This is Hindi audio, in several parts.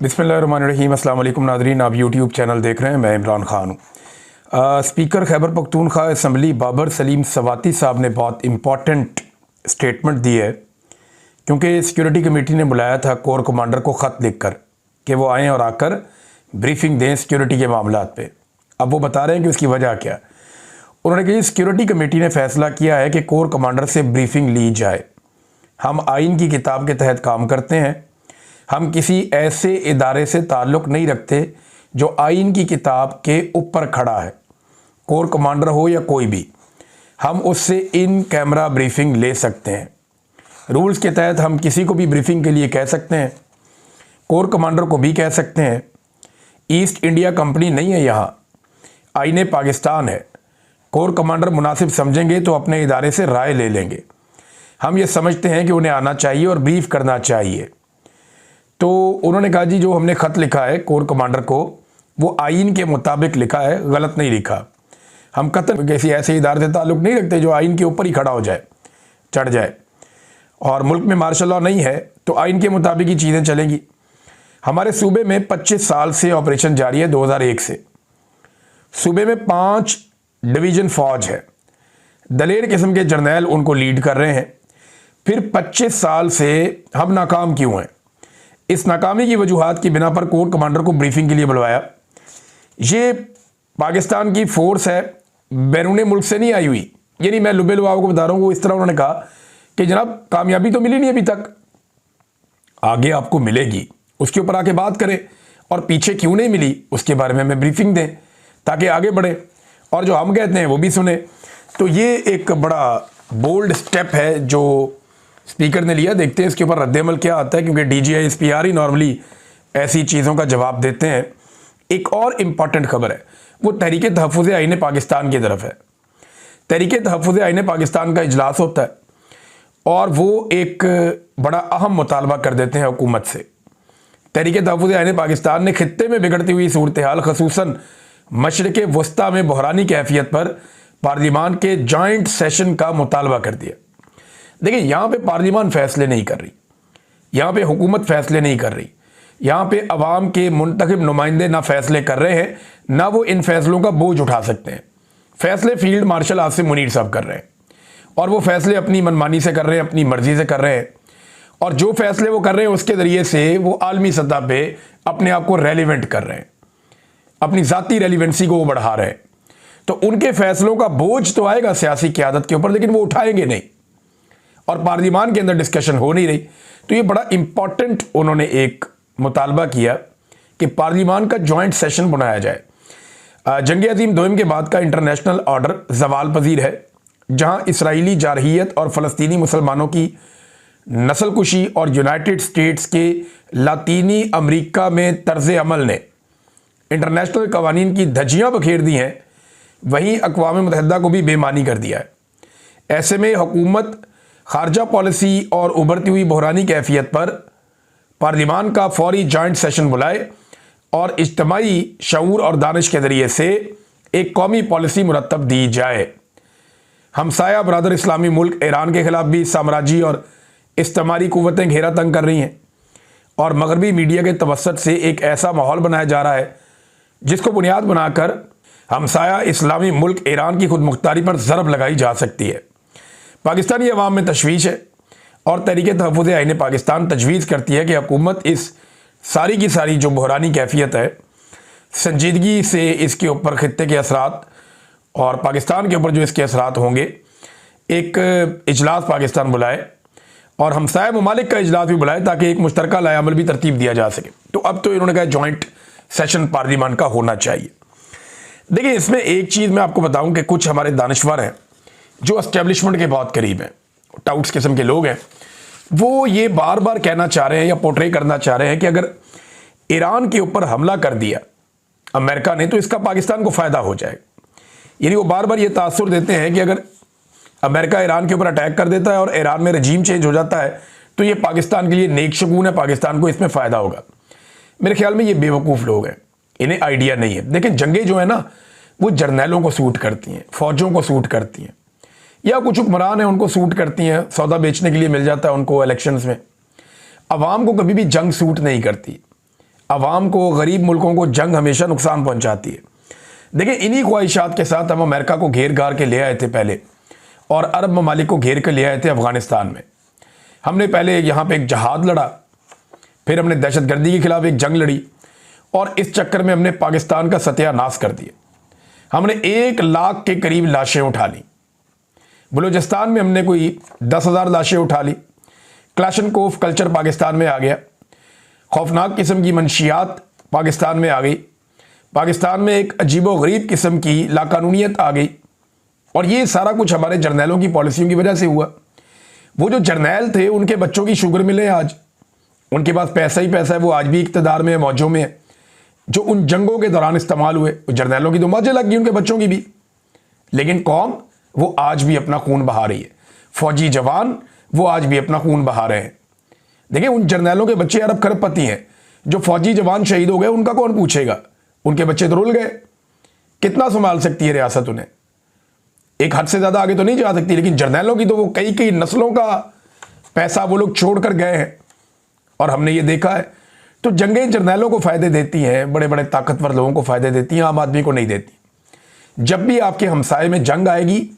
बिस्मिल्लाहिर्रहमानिर्रहीम। अस्सलाम वालेकुम नाज़रीन, आप यूट्यूब चैनल देख रहे हैं। मैं इमरान ख़ान हूँ। स्पीकर खैबर पख्तूनख्वा असम्बली बाबर सलीम सवाती साहब ने बहुत इम्पॉर्टेंट स्टेटमेंट दी है, क्योंकि सिक्योरिटी कमेटी ने बुलाया था कोर कमांडर को ख़त लिख कर कि वो आएँ और आकर ब्रीफिंग दें सिक्योरिटी के मामलात पे। अब वो बता रहे हैं कि उसकी वजह क्या। उन्होंने कहा सिक्योरिटी कमेटी ने फ़ैसला किया है कि कोर कमांडर से ब्रीफिंग ली जाए। हम आइन की किताब के तहत काम करते हैं। हम किसी ऐसे इदारे से ताल्लुक़ नहीं रखते जो आइन की किताब के ऊपर खड़ा है, कोर कमांडर हो या कोई भी। हम उससे इन कैमरा ब्रीफिंग ले सकते हैं। रूल्स के तहत हम किसी को भी ब्रीफिंग के लिए कह सकते हैं, कोर कमांडर को भी कह सकते हैं। ईस्ट इंडिया कंपनी नहीं है, यहाँ आईने पाकिस्तान है। कोर कमांडर मुनासिब समझेंगे तो अपने इदारे से राय ले लेंगे। हम ये समझते हैं कि उन्हें आना चाहिए और ब्रीफ करना चाहिए। तो उन्होंने कहा जी, जो हमने ख़त लिखा है कोर कमांडर को, वो आइन के मुताबिक लिखा है, गलत नहीं लिखा। हम कतई किसी ऐसे इदारे से ताल्लुक़ नहीं रखते जो आइन के ऊपर ही खड़ा हो जाए, चढ़ जाए। और मुल्क में मार्शल लॉ नहीं है तो आइन के मुताबिक ही चीज़ें चलेंगी। हमारे सूबे में 25 साल से ऑपरेशन जारी है, 2001 से। सूबे में 5 डिवीज़न फ़ौज है, दलेर किस्म के जर्नैल उनको लीड कर रहे हैं। फिर 25 साल से हम नाकाम क्यों हैं? इस नाकामी की वजूहात की बिना पर कोर कमांडर को ब्रीफिंग के लिए बुलवाया। ये पाकिस्तान की फ़ोर्स है, बैरून मुल्क से नहीं आई हुई। यानी मैं लुबे लुआव को बता रहा हूँ, वो इस तरह उन्होंने कहा कि जनाब कामयाबी तो मिली नहीं अभी तक, आगे आपको मिलेगी, उसके ऊपर आके बात करें, और पीछे क्यों नहीं मिली उसके बारे में हमें ब्रीफिंग दें ताकि आगे बढ़े और जो हम कहते हैं वो भी सुने। तो ये एक बड़ा बोल्ड स्टेप है जो स्पीकर ने लिया। देखते हैं इसके ऊपर रद्द-ए-अमल क्या आता है, क्योंकि DGI SPR ही नॉर्मली ऐसी चीज़ों का जवाब देते हैं। एक और इम्पॉर्टेंट खबर है, वो तहरीक तहफ़्फ़ुज़ आईन पाकिस्तान की तरफ है। तहरीक तहफ़्फ़ुज़ आईन पाकिस्तान का इजलास होता है और वो एक बड़ा अहम मुतालबा कर देते हैं हुकूमत से। तहरीक तहफ़्फ़ुज़ आईन पाकिस्तान ने खित्ते में बिगड़ती हुई सूरत हाल, ख़ुसूसन मशरिक़ वस्ता में बहरानी कैफियत पर पार्लिमान के जॉइंट सेशन का मुतालबा कर दिया। देखिए, यहाँ पे पार्लिमान फ़ैसले नहीं कर रही, यहाँ पे हुकूमत फ़ैसले नहीं कर रही, यहाँ पे अवाम के मुंतखब नुमाइंदे ना फ़ैसले कर रहे हैं, ना वो इन फ़ैसलों का बोझ उठा सकते हैं। फ़ैसले फील्ड मार्शल आसिम मुनीर साहब कर रहे हैं, और वो फ़ैसले अपनी मनमानी से कर रहे हैं, अपनी मर्ज़ी से कर रहे हैं। और जो फ़ैसले वो कर रहे हैं उसके ज़रिए से वो आलमी सतह पर अपने आप को रेलिवेंट कर रहे हैं, अपनी ज़ाती रेलिवेंसी को वो बढ़ा रहे हैं। तो उनके फ़ैसलों का बोझ तो आएगा सियासी क़यादत के ऊपर, लेकिन वो उठाएंगे नहीं, और पार्लिमान के अंदर डिस्कशन हो नहीं रही। तो ये बड़ा इंपॉर्टेंट उन्होंने एक मुतालबा किया कि पार्लिमान का जॉइंट सेशन बनाया जाए। जंग अज़ीम दोम के बाद का इंटरनेशनल ऑर्डर ज़वाल पजीर है, जहां इसराइली जारहियत और फ़लस्तीनी मुसलमानों की नस्लकुशी और यूनाइटेड स्टेट्स के लातीनी अमरीका में तर्ज़ अमल ने इंटरनेशनल कवानीन की धज्जियाँ बखेर दी हैं, वहीं अक़वाम मुत्तहिदा को भी बेमानी कर दिया है। ऐसे में हुकूमत खारजा पॉलिसी और उभरती हुई बहरानी कैफियत पर पार्लिमान का फौरी जॉइंट सेशन बुलाए और इज्तिमाई शऊर और दानिश के ज़रिए से एक कौमी पॉलिसी मुरतब दी जाए। हमसाया बरादर इस्लामी मुल्क ईरान के ख़िलाफ़ भी साम्राजी और इस्तिमारी क़ुव्वतें घेरा तंग कर रही हैं, और मगरबी मीडिया के तवस्सुत से एक ऐसा माहौल बनाया जा रहा है जिसको बुनियाद बनाकर हमसाया इस्लामी मुल्क ईरान की खुद मुख्तारी पर ज़रब लगाई जा सकती है। पाकिस्तानी अवाम में तशवीश है, और तहरीक तहफ़्फ़ुज़ आईन पाकिस्तान तजवीज़ करती है कि हुकूमत इस सारी की सारी जो बहरानी कैफियत है, संजीदगी से इसके ऊपर खित्ते के असरात और पाकिस्तान के ऊपर जो इसके असरात होंगे, एक इजलास पाकिस्तान बुलाए और हमसाया ममालिक का इजलास भी बुलाए, ताकि एक मुश्तरका लाएअमल भी तरतीब दिया जा सके। तो अब तो इन्होंने कहा जॉइंट सेशन पार्लिमान का होना चाहिए। देखिए, इसमें एक चीज़ मैं आपको बताऊँ कि कुछ हमारे दानिश्वर हैं जो एस्टेब्लिशमेंट के बहुत करीब हैं, टाउट्स किस्म के लोग हैं, वो ये बार बार कहना चाह रहे हैं या पोर्ट्रे करना चाह रहे हैं कि अगर ईरान के ऊपर हमला कर दिया अमेरिका ने तो इसका पाकिस्तान को फ़ायदा हो जाएगा। यानी वो बार बार ये तासुर देते हैं कि अगर अमेरिका ईरान के ऊपर अटैक कर देता है और ईरान में रजीम चेंज हो जाता है तो ये पाकिस्तान के लिए नेक शगुन है, पाकिस्तान को इसमें फ़ायदा होगा। मेरे ख्याल में ये बेवकूफ़ लोग हैं, इन्हें आइडिया नहीं है। देखिए, जंगें जो है ना, वो जर्नैलों को सूट करती हैं, फ़ौजों को सूट करती हैं, या कुछ हुक्मरान हैं उनको सूट करती हैं, सौदा बेचने के लिए मिल जाता है उनको इलेक्शंस में। अवाम को कभी भी जंग सूट नहीं करती। आवाम को, गरीब मुल्कों को जंग हमेशा नुकसान पहुंचाती है। देखिए, इन्हीं ख्वाहिशात के साथ हम अमेरिका को घेर घार के ले आए थे पहले, और अरब ममालिक को घेर के ले आए थे अफ़गानिस्तान में। हमने पहले यहाँ पे एक जहाद लड़ा, फिर हमने दहशतगर्दी के खिलाफ एक जंग लड़ी, और इस चक्कर में हमने पाकिस्तान का सत्यानाश कर दिया। हमने 1 लाख के करीब लाशें उठा ली। बलूचिस्तान में हमने कोई 10,000 लाशें उठा ली। क्लाशनकोफ कल्चर पाकिस्तान में आ गया। खौफनाक किस्म की मंशियात पाकिस्तान में आ गई। पाकिस्तान में एक अजीबोगरीब किस्म की लाकानूनियत आ गई, और ये सारा कुछ हमारे जर्नैलों की पॉलिसियों की वजह से हुआ। वो जो जर्नैल थे, उनके बच्चों की शुगर मिले आज, उनके पास पैसा ही पैसा है, वो आज भी इक़्तिदार में है, मौजों में है, जो उन जंगों के दौरान इस्तेमाल हुए। जर्नैलों की तो मौजें लग गई, उनके बच्चों की भी। लेकिन कौम वो आज भी अपना खून बहा रही है। फौजी जवान वो आज भी अपना खून बहा रहे हैं। देखिए, उन जर्नैलों के बच्चे अरब खरबपति हैं। जो फौजी जवान शहीद हो गए, उनका कौन पूछेगा? उनके बच्चे तो रुल गए। कितना संभाल सकती है रियासत उन्हें? एक हद से ज़्यादा आगे तो नहीं जा सकती, लेकिन जर्नैलों की तो वो कई कई नस्लों का पैसा वो लोग छोड़ कर गए हैं, और हमने ये देखा है। तो जंगें जर्नैलों को फ़ायदे देती हैं, बड़े बड़े ताकतवर लोगों को फ़ायदे देती हैं, आम आदमी को नहीं देती। जब भी आपके हमसाये में जंग आएगी,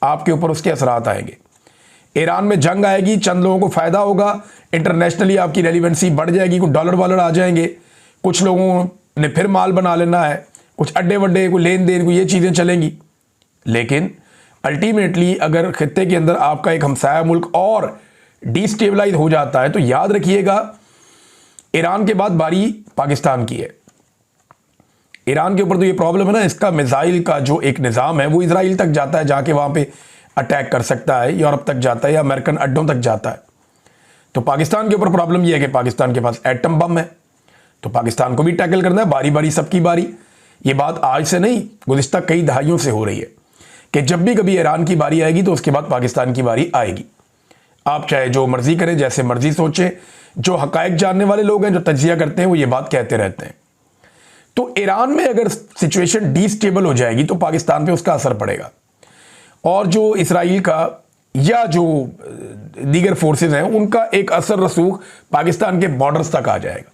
आपके ऊपर उसके असरात आएंगे। ईरान में जंग आएगी, चंद लोगों को फ़ायदा होगा, इंटरनेशनली आपकी रेलिवेंसी बढ़ जाएगी, कुछ डॉलर वॉलर आ जाएंगे, कुछ लोगों ने फिर माल बना लेना है, कुछ अड्डे वड्डे, कोई लेन देन, कोई ये चीज़ें चलेंगी। लेकिन अल्टीमेटली अगर खित्ते के अंदर आपका एक हमसाया मुल्क और डिस्टेबलाइज हो जाता है, तो याद रखिएगा, ईरान के बाद बारी पाकिस्तान की है। ईरान के ऊपर तो ये प्रॉब्लम है ना, इसका मिसाइल का जो एक निज़ाम है वो इजराइल तक जाता है, जाके वहाँ पे अटैक कर सकता है, यूरोप तक जाता है या अमेरिकन अड्डों तक जाता है। तो पाकिस्तान के ऊपर प्रॉब्लम यह है कि पाकिस्तान के पास एटम बम है, तो पाकिस्तान को भी टैकल करना है, बारी बारी सबकी बारी। ये बात आज से नहीं, गुज़िश्ता कई दहाइयों से हो रही है कि जब भी कभी ईरान की बारी आएगी तो उसके बाद पाकिस्तान की बारी आएगी। आप चाहे जो मर्जी करें, जैसे मर्जी सोचें, जो हकायक जानने वाले लोग हैं, जो तज्जिया करते हैं, वो ये बात कहते रहते हैं। तो ईरान में अगर सिचुएशन डिस्टेबल हो जाएगी तो पाकिस्तान पे उसका असर पड़ेगा, और जो इसराइल का या जो दीगर फोर्सेस हैं उनका एक असर रसूख पाकिस्तान के बॉर्डर्स तक आ जाएगा।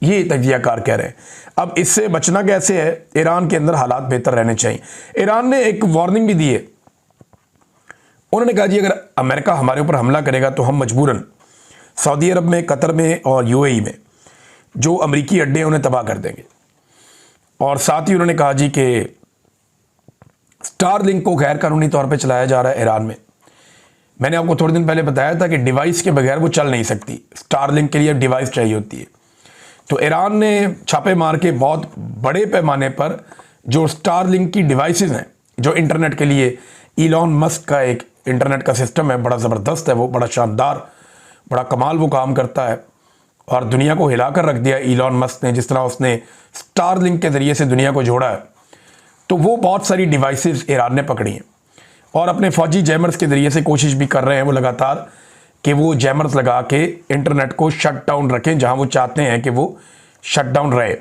ये तज्जियाकार कह रहे हैं। अब इससे बचना कैसे है? ईरान के अंदर हालात बेहतर रहने चाहिए। ईरान ने एक वार्निंग भी दी है। उन्होंने कहा जी, अगर अमेरिका हमारे ऊपर हमला करेगा तो हम मजबूरन सऊदी अरब में, कतर में और यूएई में जो अमरीकी अड्डे हैं उन्हें तबाह कर देंगे। और साथ ही उन्होंने कहा जी कि स्टारलिंक को गैर कानूनी तौर पे चलाया जा रहा है ईरान में। मैंने आपको थोड़े दिन पहले बताया था कि डिवाइस के बगैर वो चल नहीं सकती, स्टारलिंक के लिए डिवाइस चाहिए होती है। तो ईरान ने छापे मार के बहुत बड़े पैमाने पर जो स्टारलिंक की डिवाइसेस हैं, जो इंटरनेट के लिए, इलॉन मस्क का एक इंटरनेट का सिस्टम है, बड़ा ज़बरदस्त है, वो बड़ा शानदार, बड़ा कमाल वो काम करता है, और दुनिया को हिला कर रख दिया इलॉन मस्क ने, जिस तरह उसने स्टारलिंक के ज़रिए से दुनिया को जोड़ा है। तो वो बहुत सारी डिवाइसेस ईरान ने पकड़ी हैं, और अपने फौजी जैमर्स के ज़रिए से कोशिश भी कर रहे हैं वो लगातार कि वो जैमर्स लगा के इंटरनेट को शट डाउन रखें, जहां वो चाहते हैं कि वो शट डाउन रहे।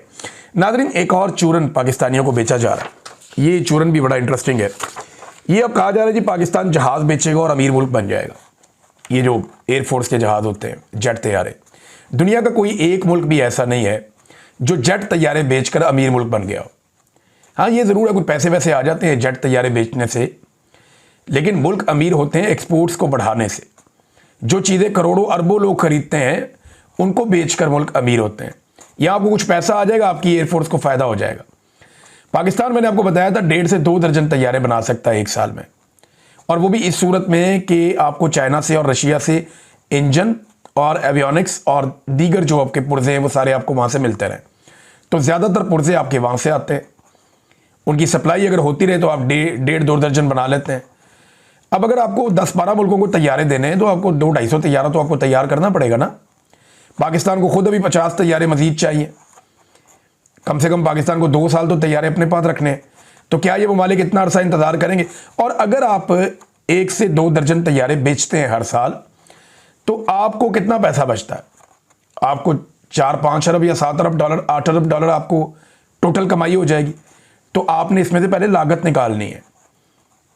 नाज़रीन, एक और चूरन पाकिस्तानियों को बेचा जा रहा है। ये चूरन भी बड़ा इंटरेस्टिंग है। ये अब कहा जा रहा है जी पाकिस्तान जहाज़ बेचेगा और अमीर मुल्क बन जाएगा। ये जो एयरफोर्स के जहाज़ होते हैं, जेट तैयारे, दुनिया का कोई एक मुल्क भी ऐसा नहीं है जो जेट तैयारे बेचकर अमीर मुल्क बन गया हो। हाँ, ये ज़रूर है, कुछ पैसे वैसे आ जाते हैं जेट तैयारे बेचने से, लेकिन मुल्क अमीर होते हैं एक्सपोर्ट्स को बढ़ाने से। जो चीज़ें करोड़ों अरबों लोग खरीदते हैं, उनको बेचकर मुल्क अमीर होते हैं। या आपको कुछ पैसा आ जाएगा, आपकी एयरफोर्स को फ़ायदा हो जाएगा। पाकिस्तान, मैंने आपको बताया था, 1.5 से 2 दर्जन तैयारे बना सकता है एक साल में, और वो भी इस सूरत में कि आपको चाइना से और रशिया से इंजन और एवियोनिक्स और दीगर जो आपके पुर्जे हैं वो सारे आपको वहाँ से मिलते रहें। तो ज़्यादातर पुर्जे आपके वहाँ से आते हैं। उनकी सप्लाई अगर होती रहे तो आप 1.5-2 दर्जन बना लेते हैं। अब अगर आपको 10-12 मुल्कों को तैयारे देने हैं तो आपको 200-250 तैयारा तो आपको तैयार करना पड़ेगा ना। पाकिस्तान को खुद अभी 50 तैयारे मजीद चाहिए, कम से कम पाकिस्तान को 2 साल तो तैयारे अपने पास रखने हैं। तो क्या ये ममालिक इतना अरसा इंतज़ार करेंगे? और अगर आप 1 से 2 दर्जन तैयारे बेचते हैं हर साल, तो आपको कितना पैसा बचता है? आपको 4-5 अरब या 7 अरब डॉलर, 8 अरब डॉलर आपको टोटल कमाई हो जाएगी। तो आपने इसमें से पहले लागत निकालनी है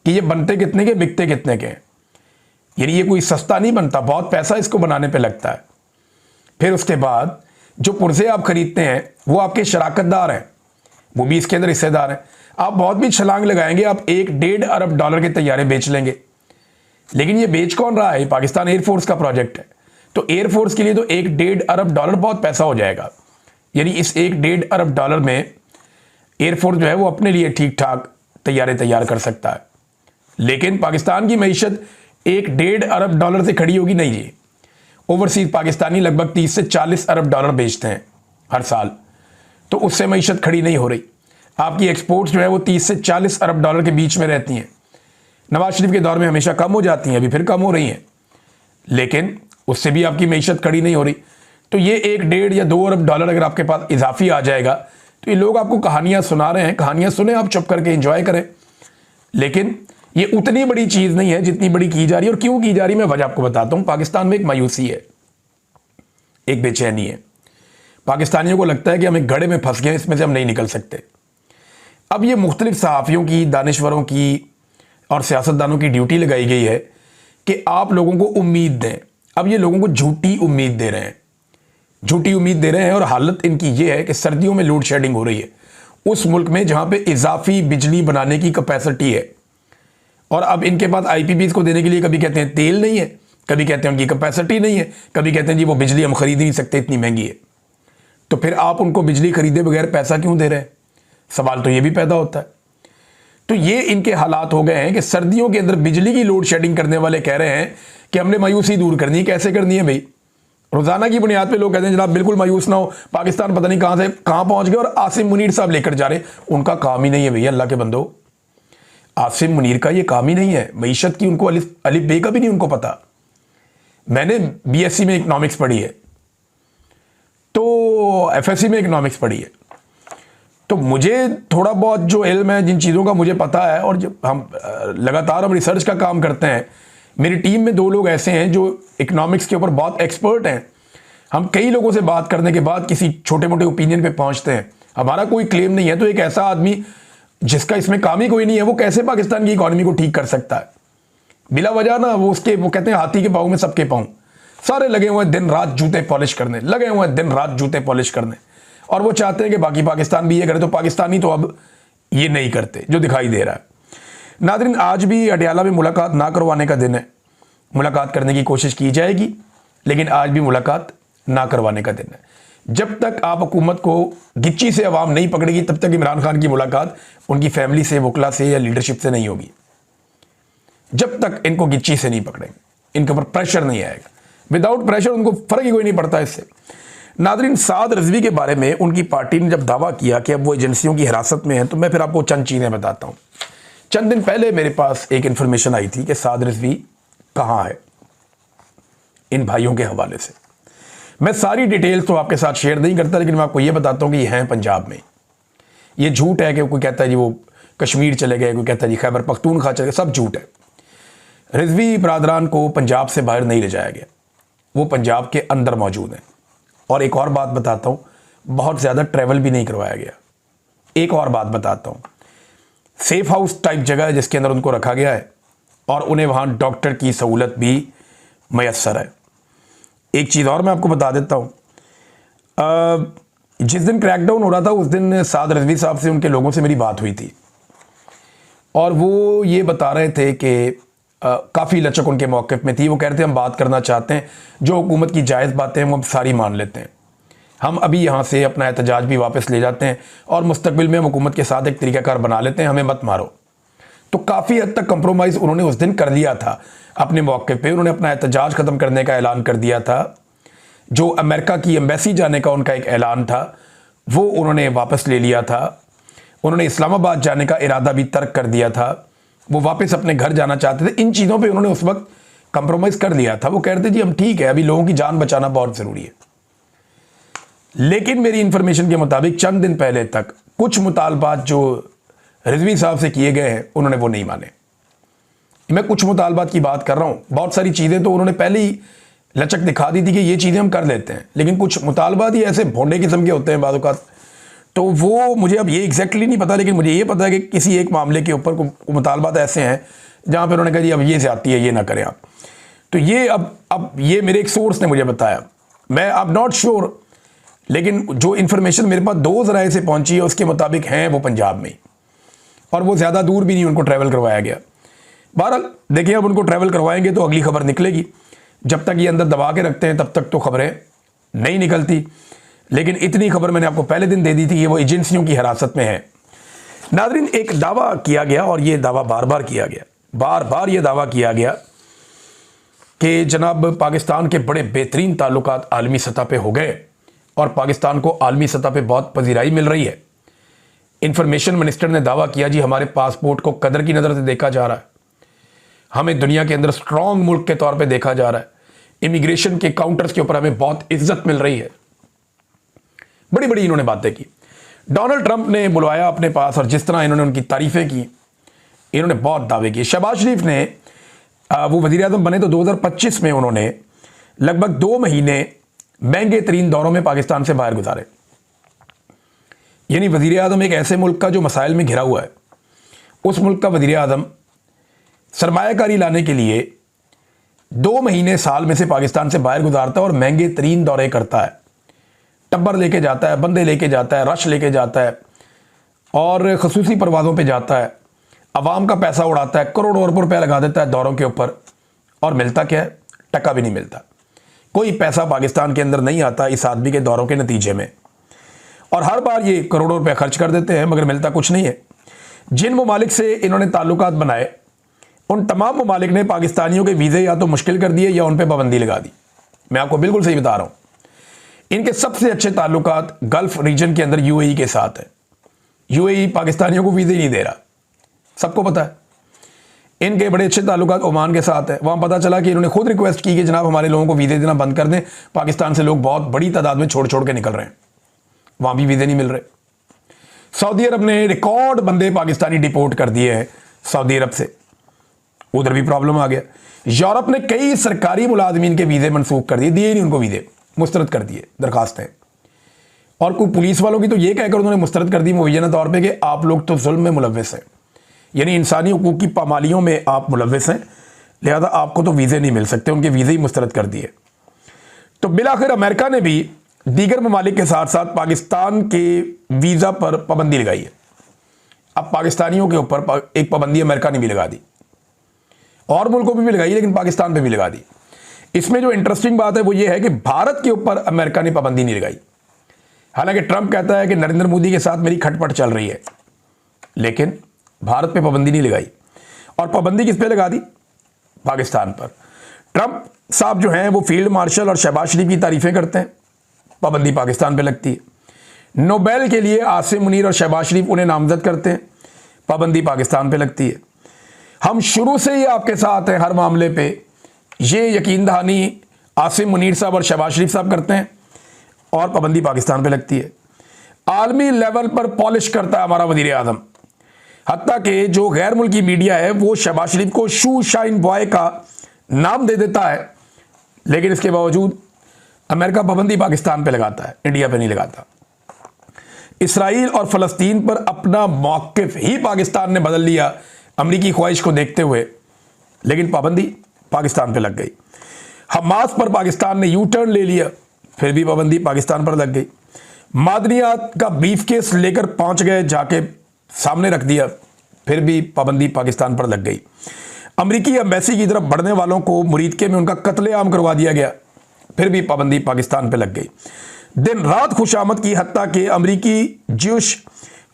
कि ये बनते कितने के, बिकते कितने के हैं। यानी ये कोई सस्ता नहीं बनता, बहुत पैसा इसको बनाने पे लगता है। फिर उसके बाद जो पुर्जे आप खरीदते हैं वो आपके शराकतदार हैं, वो भी इसके अंदर हिस्सेदार हैं। आप बहुत भी छलांग लगाएंगे, आप 1-1.5 अरब डॉलर के तैयारे बेच लेंगे, लेकिन ये बेच कौन रहा है? पाकिस्तान एयरफोर्स का प्रोजेक्ट है। तो एयरफोर्स के लिए तो 1-1.5 अरब डॉलर बहुत पैसा हो जाएगा। यानी इस 1-1.5 अरब डॉलर में एयरफोर्स जो है वो अपने लिए ठीक ठाक तैयारे तैयार कर सकता है। लेकिन पाकिस्तान की मईशत 1-1.5 अरब डॉलर से खड़ी होगी? नहीं जी। ओवरसीज पाकिस्तानी लगभग 30 से 40 अरब डॉलर बेचते हैं हर साल, तो उससे मईशत खड़ी नहीं हो रही। आपकी एक्सपोर्ट्स जो है वो 30 से 40 अरब डॉलर के बीच में रहती हैं। नवाज शरीफ के दौर में हमेशा कम हो जाती हैं, अभी फिर कम हो रही हैं, लेकिन उससे भी आपकी मईशत खड़ी नहीं हो रही। तो ये 1-1.5 या 2 अरब डॉलर अगर आपके पास इजाफी आ जाएगा तो ये लोग आपको कहानियां सुना रहे हैं, कहानियां सुने, आप चुप करके एंजॉय करें। लेकिन ये उतनी बड़ी चीज नहीं है जितनी बड़ी की जा रही है। और क्यों की जा रही है मैं वजह आपको बताता हूं। पाकिस्तान में एक मायूसी है, एक बेचैनी है। पाकिस्तानियों को लगता है कि हम एक गड्ढे में फंस गए, इसमें से हम नहीं निकल सकते। अब ये मुख्तलिफ सहाफ़ियों की, दानिश्वरों की और सियासतदानों की ड्यूटी लगाई गई है कि आप लोगों को उम्मीद दें। अब ये लोगों को झूठी उम्मीद दे रहे हैं, झूठी उम्मीद दे रहे हैं। और हालत इनकी ये है कि सर्दियों में लोड शेडिंग हो रही है उस मुल्क में जहां पे इजाफी बिजली बनाने की कैपेसिटी है। और अब इनके पास आईपीपीज को देने के लिए कभी कहते हैं तेल नहीं है, कभी कहते हैं उनकी कैपेसिटी नहीं है, कभी कहते हैं जी वो बिजली हम खरीद ही नहीं सकते, इतनी महंगी है। तो फिर आप उनको बिजली खरीदे बगैर पैसा क्यों दे रहे हैं? सवाल तो ये भी पैदा होता है। तो ये इनके हालात हो गए हैं कि सर्दियों के अंदर बिजली की लोड शेडिंग करने वाले कह रहे हैं कि हमने मायूसी दूर करनी है। कैसे करनी है भाई? रोजाना की बुनियाद पे लोग कहते हैं जनाब बिल्कुल मायूस ना हो, पाकिस्तान पता नहीं कहां से कहां पहुंच गए। और आसिम मुनीर साहब लेकर जा रहे, उनका काम ही नहीं है भैया, अल्लाह के बंदो। आसिम मुनीर का ये काम ही नहीं है, मईशत की उनको अलिफ बे का भी नहीं उनको पता। मैंने बीएससी में इकोनॉमिक्स पढ़ी है, तो एफएससी में इकोनॉमिक्स पढ़ी है, तो मुझे थोड़ा बहुत जो इल्म है, जिन चीज़ों का मुझे पता है, और जब हम लगातार हम रिसर्च का काम करते हैं। मेरी टीम में 2 लोग ऐसे हैं जो इकोनॉमिक्स के ऊपर बहुत एक्सपर्ट हैं। हम कई लोगों से बात करने के बाद किसी छोटे मोटे ओपिनियन पे पहुंचते हैं। हमारा कोई क्लेम नहीं है, तो एक ऐसा आदमी जिसका इसमें काम ही कोई नहीं है, वो कैसे पाकिस्तान की इकॉनमी को ठीक कर सकता है? बिला वजह ना वो कहते हैं हाथी के पाँव में सबके पाँव, सारे लगे हुए हैं दिन रात जूते पॉलिश करने, लगे हुए हैं दिन रात जूते पॉलिश करने। और वो चाहते हैं कि बाकी पाकिस्तान भी ये करे, तो पाकिस्तानी तो अब ये नहीं करते जो दिखाई दे रहा है। नादरीन, आज भी अडयाला में मुलाकात ना करवाने का दिन है। मुलाकात करने की कोशिश की जाएगी, लेकिन आज भी मुलाकात ना करवाने का दिन है। जब तक आप हुकूमत को गिच्ची से अवाम नहीं पकड़ेगी, तब तक इमरान खान की मुलाकात उनकी फैमिली से, वकला से या लीडरशिप से नहीं होगी। जब तक इनको गिच्ची से नहीं पकड़ेंगे, इनके ऊपर प्रेशर नहीं आएगा। विदाउट प्रेशर उनको फर्क ही कोई नहीं पड़ता इससे। नादरीन, साद रिजवी के बारे में उनकी पार्टी ने जब दावा किया कि अब वो एजेंसियों की हिरासत में है, तो मैं फिर आपको चंद चीज़ें बताता हूँ। चंद दिन पहले मेरे पास एक इन्फॉर्मेशन आई थी कि साद रिजवी कहाँ है, इन भाइयों के हवाले से। मैं सारी डिटेल्स तो आपके साथ शेयर नहीं करता, लेकिन मैं आपको ये बताता हूँ कि ये हैं पंजाब में। ये झूठ है कि कोई कहता है जी वो कश्मीर चले गए, कोई कहता है जी खैबर पख्तूनख्वा चले गए, सब झूठ है। रिजवी बरादरान को पंजाब से बाहर नहीं ले जाया गया, वो पंजाब के अंदर मौजूद हैं। और एक और बात बताता हूँ, बहुत ज़्यादा ट्रैवल भी नहीं करवाया गया। एक और बात बताता हूँ, सेफ हाउस टाइप जगह है जिसके अंदर उनको रखा गया है, और उन्हें वहाँ डॉक्टर की सहूलत भी मैसर है। एक चीज़ और मैं आपको बता देता हूँ, जिस दिन क्रैकडाउन हो रहा था उस दिन साद रिजवी साहब से, उनके लोगों से मेरी बात हुई थी, और वो ये बता रहे थे कि काफ़ी लचक उनके मौक़िफ़ में थी। वो कह रहे थे हम बात करना चाहते हैं, जो हुकूमत की जायज़ बातें हैं वो हम सारी मान लेते हैं, हम अभी यहाँ से अपना एहतजाज भी वापस ले जाते हैं, और मुस्तकबिल में हम हुकूमत के साथ एक तरीक़ाकार बना लेते हैं, हमें मत मारो। तो काफ़ी हद तक कंप्रोमाइज़ उन्होंने उस दिन कर लिया था अपने मौक़िफ़ पे। उन्होंने अपना एहतजाज ख़त्म करने का ऐलान कर दिया था। जो अमेरिका की एम्बेसी जाने का उनका एक ऐलान था, वो उन्होंने वापस ले लिया था। उन्होंने इस्लामाबाद जाने का इरादा भी तर्क कर दिया था, वो वापस अपने घर जाना चाहते थे। इन चीज़ों पे उन्होंने उस वक्त कंप्रोमाइज़ कर लिया था। वो कह रहे थे जी हम ठीक है, अभी लोगों की जान बचाना बहुत ज़रूरी है। लेकिन मेरी इंफॉर्मेशन के मुताबिक चंद दिन पहले तक कुछ मुतालबात जो रिजवी साहब से किए गए हैं उन्होंने वो नहीं माने। मैं कुछ मुतालबात की बात कर रहा हूँ, बहुत सारी चीज़ें तो उन्होंने पहले ही लचक दिखा दी थी कि ये चीज़ें हम कर लेते हैं, लेकिन कुछ मुतालबात ही ऐसे भोंडे किस्म के होते हैं बाद औक़ात। तो वो मुझे अब ये एग्जैक्टली नहीं पता, लेकिन मुझे ये पता है कि किसी एक मामले के ऊपर मुतालबात ऐसे हैं जहाँ पर उन्होंने कहा जी अब ये ज़्यादती है, ये ना करें आप। तो ये अब ये मेरे एक सोर्स ने मुझे बताया, मैं अब नॉट श्योर, लेकिन जो इन्फॉर्मेशन मेरे पास 2 ज़राए से पहुंची है उसके मुताबिक हैं वो पंजाब में, और वो ज़्यादा दूर भी नहीं उनको ट्रैवल करवाया गया। बहरहाल देखिए, अब उनको ट्रैवल करवाएंगे तो अगली खबर निकलेगी। जब तक ये अंदर दबा के रखते हैं तब तक तो खबरें नहीं निकलती। लेकिन इतनी खबर मैंने आपको पहले दिन दे दी थी कि वो एजेंसियों की हिरासत में है। नाज़रीन, एक दावा किया गया, और ये दावा बार बार किया गया, बार बार ये दावा किया गया कि जनाब पाकिस्तान के बड़े बेहतरीन ताल्लुकात आलमी सतह पे हो गए और पाकिस्तान को आलमी सतह पे बहुत पजीराई मिल रही है। इंफॉर्मेशन मिनिस्टर ने दावा किया, जी हमारे पासपोर्ट को कदर की नज़र से देखा जा रहा है, हमें दुनिया के अंदर स्ट्रॉन्ग मुल्क के तौर पे देखा जा रहा है, इमिग्रेशन के काउंटर्स के ऊपर हमें बहुत इज्जत मिल रही है। बड़ी बड़ी इन्होंने बातें की। डोनाल्ड ट्रंप ने बुलवाया अपने पास, और जिस तरह इन्होंने उनकी तारीफें की, इन्होंने बहुत दावे किए। शहबाज शरीफ ने वो वज़ीर आज़म बने तो 2025 में उन्होंने लगभग 2 महीने महंगे तरीन दौरों में पाकिस्तान से बाहर गुजारे। यानी वज़ीर आज़म एक ऐसे मुल्क का जो मसाइल में घिरा हुआ है, उस मुल्क का वज़ीर आज़म सरमायाकारी लाने के लिए 2 महीने साल में से पाकिस्तान से बाहर गुजारता है और महंगे तरीन दौरे करता है। टब्बर लेके जाता है, बंदे लेके जाता है, रश लेके जाता है, और खसूसी परवाज़ों पे जाता है, अवाम का पैसा उड़ाता है, करोड़ों अरबों रुपया लगा देता है दौरों के ऊपर, और मिलता क्या है? टका भी नहीं मिलता। कोई पैसा पाकिस्तान के अंदर नहीं आता इस आदमी के दौरों के नतीजे में, और हर बार ये करोड़ों रुपये खर्च कर देते हैं मगर मिलता कुछ नहीं है। जिन ममालिक से इन्होंने ताल्लुकात बनाए, उन तमाम ममालिक ने पाकिस्तानियों के वीज़े या तो मुश्किल कर दिए या उन पर पाबंदी लगा दी। मैं आपको बिल्कुल सही बता रहा हूँ। इनके सबसे अच्छे ताल्लुकात गल्फ रीजन के अंदर यूएई के साथ है। यूएई पाकिस्तानियों को वीज़े नहीं दे रहा, सबको पता है। इनके बड़े अच्छे ताल्लुकात ओमान के साथ है। वहाँ पता चला कि इन्होंने खुद रिक्वेस्ट की कि जनाब हमारे लोगों को वीज़े देना बंद कर दें, पाकिस्तान से लोग बहुत बड़ी तादाद में छोड़ छोड़ के निकल रहे हैं, वहाँ भी वीज़े नहीं मिल रहे। सऊदी अरब ने रिकॉर्ड बंदे पाकिस्तानी डिपोर्ट कर दिए हैं सऊदी अरब से, उधर भी प्रॉब्लम आ गया। यूरोप ने कई सरकारी मुलाजमीन के वीज़े मनसूख कर दिए, दिए नहीं उनको वीज़े, मुस्तरद कर दिए दरखास्तें। और कोई पुलिस वालों की तो ये कहकर उन्होंने मुस्तरद कर दी मुबैना तौर पे कि आप लोग तो जुल्म में मुलव्वस हैं, यानी इंसानी हुकूक की पामालियों में आप मुलव्वस हैं, लिहाजा आपको तो वीज़े नहीं मिल सकते। उनके वीज़े ही मुस्तरद कर दिए। तो बिलाखिर अमेरिका ने भी दीगर ममालिक के साथ साथ पाकिस्तान के वीज़ा पर पाबंदी लगाई है। अब पाकिस्तानियों के ऊपर एक पाबंदी अमेरिका ने भी लगा दी, और मुल्कों पर भी लगाई, लेकिन पाकिस्तान पर भी लगा दी। इसमें जो इंटरेस्टिंग बात है वो ये है कि भारत के ऊपर अमेरिका ने पाबंदी नहीं लगाई। हालांकि ट्रंप कहता है कि नरेंद्र मोदी के साथ मेरी खटपट चल रही है, लेकिन भारत पे पाबंदी नहीं लगाई। और पाबंदी किस पे लगा दी? पाकिस्तान पर। ट्रंप साहब जो हैं वो फील्ड मार्शल और शहबाज शरीफ की तारीफें करते हैं, पाबंदी पाकिस्तान पे लगती है। नोबेल के लिए आसिम मुनीर और शहबाज शरीफ उन्हें नामजद करते हैं, पाबंदी पाकिस्तान पे लगती है। हम शुरू से ही आपके साथ हैं हर मामले पे, ये यकीन दहानी आसिम मुनीर साहब और शहबाज शरीफ साहब करते हैं, और पाबंदी पाकिस्तान पे लगती है। आलमी लेवल पर पॉलिश करता है हमारा वज़ीर आज़म, हत्ता कि जो गैर मुल्की मीडिया है वो शहबाज शरीफ को शू शाइन बॉय का नाम दे देता है, लेकिन इसके बावजूद अमेरिका पाबंदी पाकिस्तान पे लगाता है, इंडिया पे नहीं लगाता। इसराइल और फ़लस्तीन पर अपना मौक़िफ़ ही पाकिस्तान ने बदल लिया अमरीकी ख्वाहिश को देखते हुए, लेकिन पाबंदी पाकिस्तान पे लग गई। हमास पर पाकिस्तान ने यू टर्न ले लिया, फिर भी पाबंदी पाकिस्तान पर लग गई। मादनियात का ब्रीफ केस लेकर पहुंच गए, जाके सामने रख दिया, फिर भी पाबंदी पाकिस्तान पर लग गई। अमरीकी एम्बेसी की तरफ बढ़ने वालों को मुरीदके में उनका कत्लेआम करवा दिया गया, फिर भी पाबंदी पाकिस्तान पर लग गई। दिन रात खुशामद की, हत्ता कि अमरीकी ज्यूश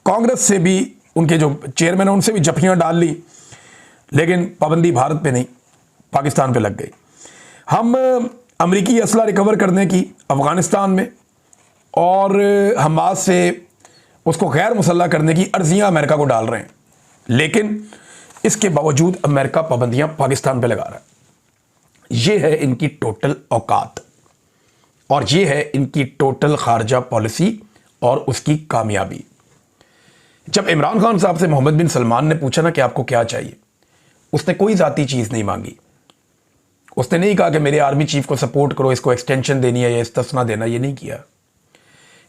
कांग्रेस से भी, उनके जो चेयरमैन हैं उनसे भी जफियाँ डाल ली, लेकिन पाबंदी भारत पे नहीं, पाकिस्तान पे लग गई। हम अमरीकी असला रिकवर करने की अफ़गानिस्तान में और हमास से उसको गैर मुसल्लह करने की अर्जियां अमेरिका को डाल रहे हैं, लेकिन इसके बावजूद अमेरिका पाबंदियां पाकिस्तान पे लगा रहा है। ये है इनकी टोटल औकात, और ये है इनकी टोटल खारजा पॉलिसी और उसकी कामयाबी। जब इमरान खान साहब से मोहम्मद बिन सलमान ने पूछा ना कि आपको क्या चाहिए, उसने कोई ज़ाती चीज़ नहीं मांगी। उसने नहीं कहा कि मेरे आर्मी चीफ को सपोर्ट करो, इसको एक्सटेंशन देनी है या इस्तिस्ना देना, ये नहीं किया।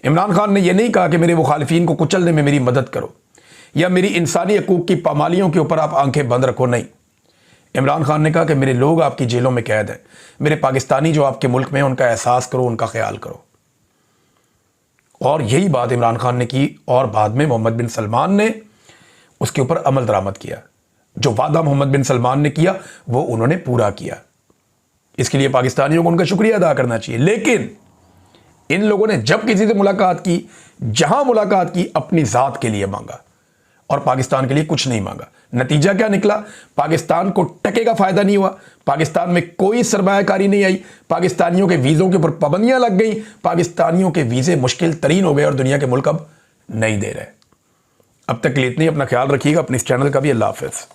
इमरान खान ने यह नहीं कहा कि मेरे मुखालिफिन को कुचलने में मेरी मदद करो या मेरी इंसानी हकूक़ की पामालियों के ऊपर आप आंखें बंद रखो, नहीं। इमरान खान ने कहा कि मेरे लोग आपकी जेलों में कैद हैं, मेरे पाकिस्तानी जो आपके मुल्क में हैं उनका एहसास करो, उनका ख्याल करो। और यही बात इमरान खान ने की और बाद में मोहम्मद बिन सलमान ने उसके ऊपर अमल दरामद किया। जो वादा मोहम्मद बिन सलमान ने किया वो उन्होंने पूरा किया। इसके लिए पाकिस्तानियों को उनका शुक्रिया अदा करना चाहिए। लेकिन इन लोगों ने जब किसी से मुलाकात की, जहां मुलाकात की, अपनी जात के लिए मांगा और पाकिस्तान के लिए कुछ नहीं मांगा। नतीजा क्या निकला? पाकिस्तान को टके का फायदा नहीं हुआ, पाकिस्तान में कोई सरमायाकारी नहीं आई, पाकिस्तानियों के वीज़ों के ऊपर पाबंदियां लग गई, पाकिस्तानियों के वीज़े मुश्किल तरीन हो गए और दुनिया के मुल्क अब नहीं दे रहे। अब तक के लिए इतनी, अपना ख्याल रखिएगा, अपने इस चैनल का भी। अल्लाह हाफ़िज़।